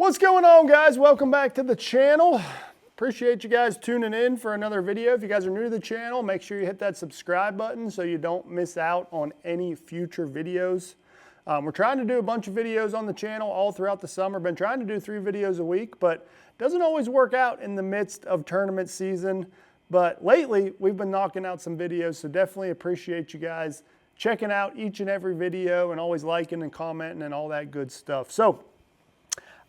What's going on, guys? Welcome back to the channel. Appreciate you guys tuning in for another video. If you guys are new to the channel, make sure you hit that subscribe button so you don't miss out on any future videos. We're trying to do a bunch of videos on the channel all throughout the summer. Been trying to do 3 videos a week, but doesn't always work out in the midst of tournament season. But lately, we've been knocking out some videos, so definitely appreciate you guys checking out each and every video and always liking and commenting and all that good stuff. So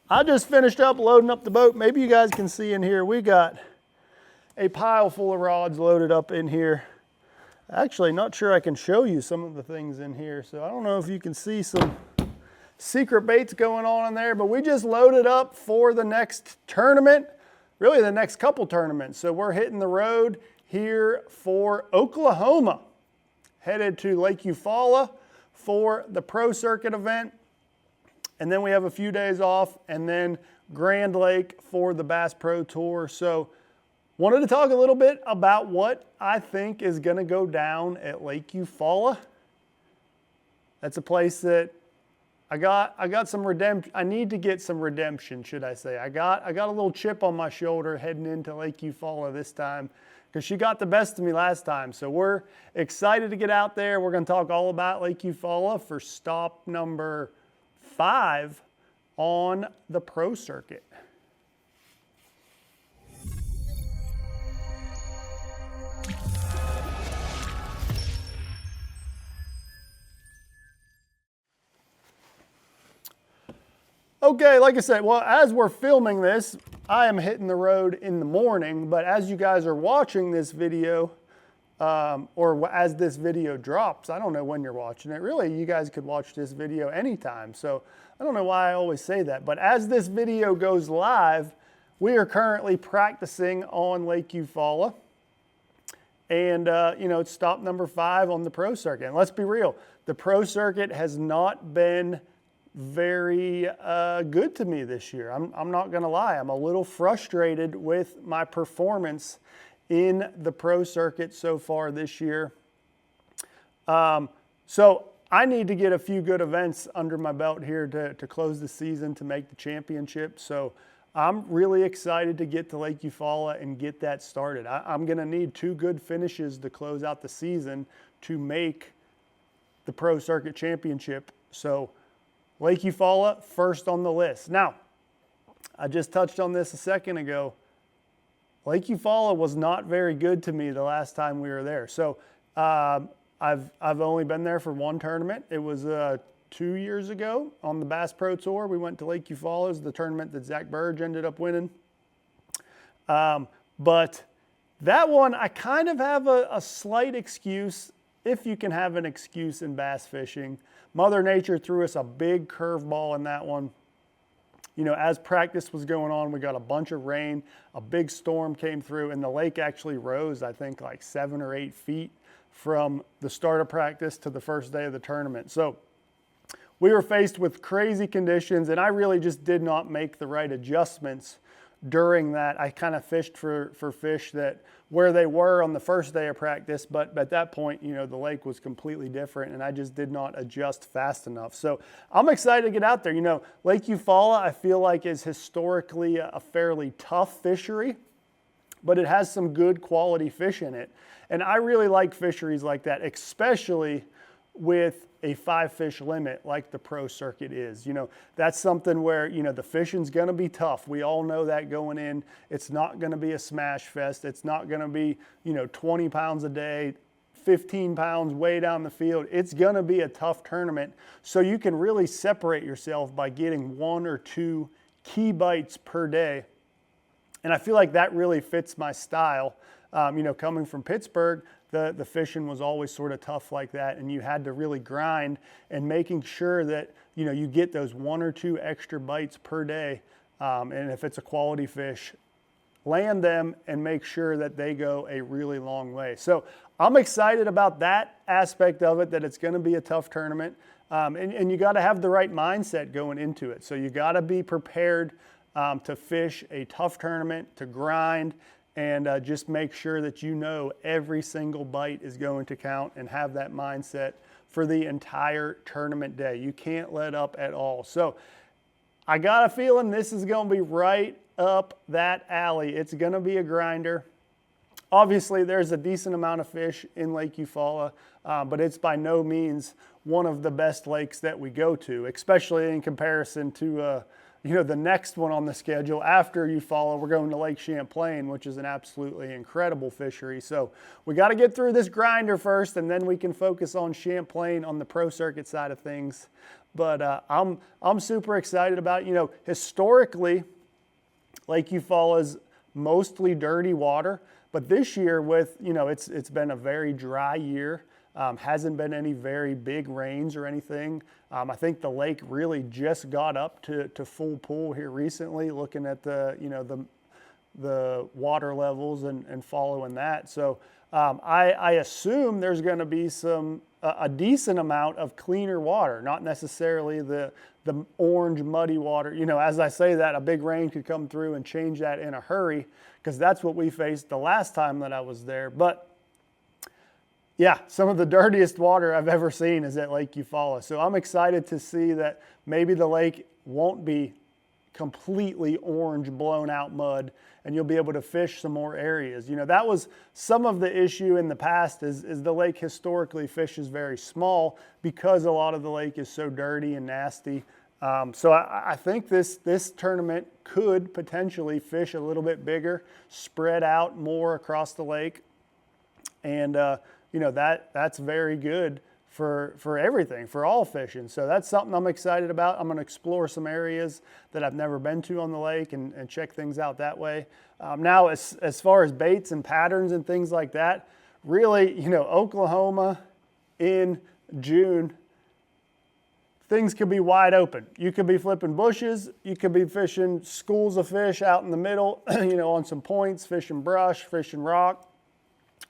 I just finished up loading up the boat. Maybe you guys can see in here, we got a pile full of rods loaded up in here. Actually, not sure I can show you some of the things in here. So I don't know if you can see some secret baits going on in there, but we just loaded up for the next tournament, really the next couple tournaments. So we're hitting the road here for Oklahoma, headed to Lake EUFAULA for the Pro Circuit event. And then we have a few days off, and then Grand Lake for the Bass Pro Tour. So wanted to talk a little bit about what I think is going to go down at Lake EUFAULA. That's a place that I got some redemption. I need to get some redemption, should I say. I got a little chip on my shoulder heading into Lake EUFAULA this time because she got the best of me last time. So we're excited to get out there. We're going to talk all about Lake EUFAULA for stop number 5 on the Pro Circuit. Okay, like I said, well, as we're filming this, I am hitting the road in the morning, but as you guys are watching this video, or as this video drops, I don't know when you're watching it. Really, you guys could watch this video anytime. So I don't know why I always say that, but as this video goes live, we are currently practicing on Lake EUFAULA. And, you know, it's stop number 5 on the Pro Circuit. And let's be real, the Pro Circuit has not been very good to me this year. I'm not going to lie. I'm a little frustrated with my performance in the Pro Circuit so far this year. So I need to get a few good events under my belt here to close the season to make the championship. So I'm really excited to get to Lake EUFAULA and get that started. I'm going to need 2 good finishes to close out the season to make the Pro Circuit Championship. So Lake EUFAULA, first on the list. Now, I just touched on this a second ago. Lake EUFAULA was not very good to me the last time we were there. So I've only been there for 1 tournament. It was 2 years ago on the Bass Pro Tour. We went to Lake EUFAULA. It was the tournament that Zach Burge ended up winning. But that one, I kind of have a slight excuse, if you can have an excuse in bass fishing. Mother Nature threw us a big curveball in that one. You know, as practice was going on, we got a bunch of rain, a big storm came through, and the lake actually rose, I think, like 7 or 8 feet from the start of practice to the first day of the tournament. So we were faced with crazy conditions, and I really just did not make the right adjustments during that. I kind of fished for fish that where they were on the first day of practice, but at that point, you know, the lake was completely different, and I just did not adjust fast enough. So I'm excited to get out there. You know, Lake EUFAULA, I feel like, is historically a fairly tough fishery, but it has some good quality fish in it. And I really like fisheries like that, especially with a 5-fish limit like the Pro Circuit is. You know, that's something where, you know, the fishing's going to be tough. We all know that going in. It's not going to be a smash fest. It's not going to be, you know, 20 pounds a day, 15 pounds way down the field. It's going to be a tough tournament. So you can really separate yourself by getting 1 or 2 key bites per day. And I feel like that really fits my style. You know, coming from Pittsburgh, the fishing was always sort of tough like that, and you had to really grind and making sure that, you know, you get those 1 or 2 extra bites per day. And if it's a quality fish, land them and make sure that they go a really long way. So I'm excited about that aspect of it, that it's going to be a tough tournament. And you got to have the right mindset going into it. So you got to be prepared to fish a tough tournament, to grind, and just make sure that you know every single bite is going to count and have that mindset for the entire tournament day. You can't let up at all. So I got a feeling this is going to be right up that alley. It's going to be a grinder. Obviously, there's a decent amount of fish in Lake Eufaula, but it's by no means one of the best lakes that we go to, especially in comparison to the next one on the schedule after Eufaula. We're going to Lake Champlain, which is an absolutely incredible fishery. So we got to get through this grinder first, and then we can focus on Champlain on the pro circuit side of things. But I'm super excited about it. Historically, Lake Eufaula is mostly dirty water. But this year it's been a very dry year. Hasn't been any very big rains or anything. I think the lake really just got up to full pool here recently, looking at the water levels and following that. So I assume there's going to be a decent amount of cleaner water, not necessarily the orange muddy water. As I say that, a big rain could come through and change that in a hurry, because that's what we faced the last time that I was there. But yeah, some of the dirtiest water I've ever seen is at Lake Eufaula. So I'm excited to see that maybe the lake won't be completely orange blown out mud, and you'll be able to fish some more areas. That was some of the issue in the past is the lake historically fishes very small because a lot of the lake is so dirty and nasty. So I think this tournament could potentially fish a little bit bigger, spread out more across the lake. And, that's very good for everything, for all fishing. So that's something I'm excited about. I'm going to explore some areas that I've never been to on the lake and check things out that way. Now, as far as baits and patterns and things like that, really, Oklahoma in June, things could be wide open. You could be flipping bushes. You could be fishing schools of fish out in the middle, on some points, fishing brush, fishing rock.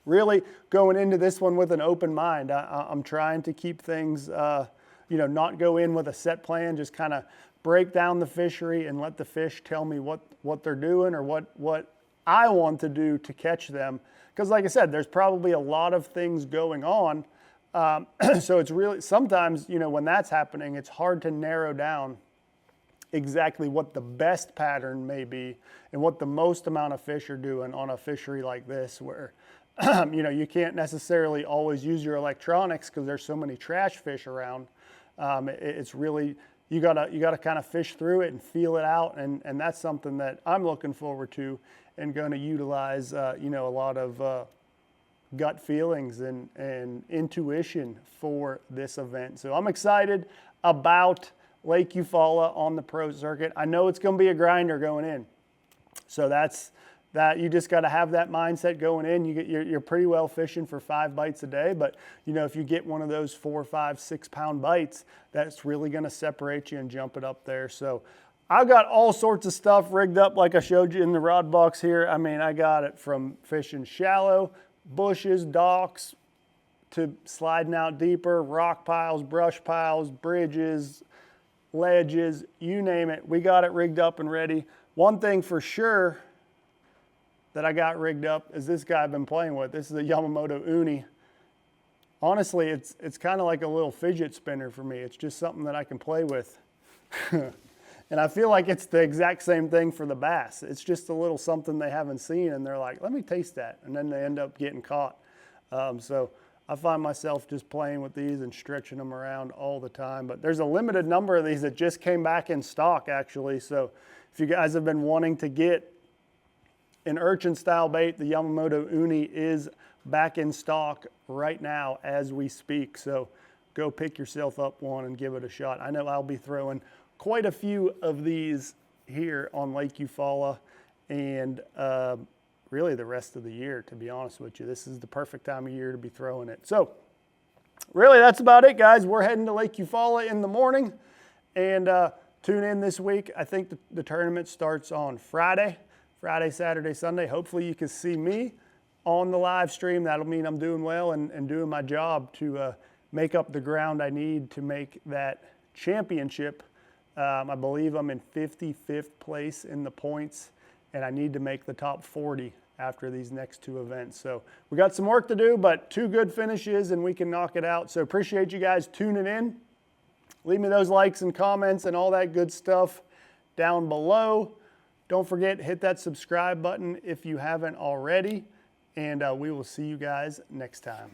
Really going into this one with an open mind. I'm trying to keep things, not go in with a set plan, just kind of break down the fishery and let the fish tell me what they're doing or what I want to do to catch them. Because like I said, there's probably a lot of things going on. So it's really, sometimes, when that's happening, it's hard to narrow down exactly what the best pattern may be and what the most amount of fish are doing on a fishery like this, where you can't necessarily always use your electronics because there's so many trash fish around. It's really, you gotta kind of fish through it and feel it out, and that's something that I'm looking forward to and going to utilize, a lot of gut feelings and intuition for this event. So I'm excited about Lake Eufaula on the pro circuit. I know it's going to be a grinder going in, so that's that. You just got to have that mindset going in. You're pretty well fishing for 5 bites a day, but if you get one of those 4, 5, 6 pound bites, that's really going to separate you and jump it up there. So I've got all sorts of stuff rigged up like I showed you in the rod box here. I mean, I got it from fishing shallow, bushes, docks, to sliding out deeper, rock piles, brush piles, bridges, ledges, you name it. We got it rigged up and ready. One thing for sure that I got rigged up is this guy I've been playing with. This is a Yamamoto Uni. Honestly, it's kind of like a little fidget spinner for me. It's just something that I can play with. And I feel like it's the exact same thing for the bass. It's just a little something they haven't seen, and they're like, let me taste that. And then they end up getting caught. So I find myself just playing with these and stretching them around all the time. But there's a limited number of these that just came back in stock, actually. So if you guys have been wanting to get an urchin style bait, the Yamamoto Uni is back in stock right now as we speak. So go pick yourself up one and give it a shot. I know I'll be throwing quite a few of these here on Lake Eufaula and really the rest of the year, to be honest with you. This is the perfect time of year to be throwing it. So really, that's about it, guys. We're heading to Lake Eufaula in the morning, and tune in this week. I think the tournament starts on Friday, Saturday, Sunday. Hopefully you can see me on the live stream. That'll mean I'm doing well and doing my job to make up the ground I need to make that championship. I believe I'm in 55th place in the points, and I need to make the top 40 after these next 2 events. So we got some work to do, but 2 good finishes and we can knock it out. So appreciate you guys tuning in. Leave me those likes and comments and all that good stuff down below. Don't forget, hit that subscribe button if you haven't already, and we will see you guys next time.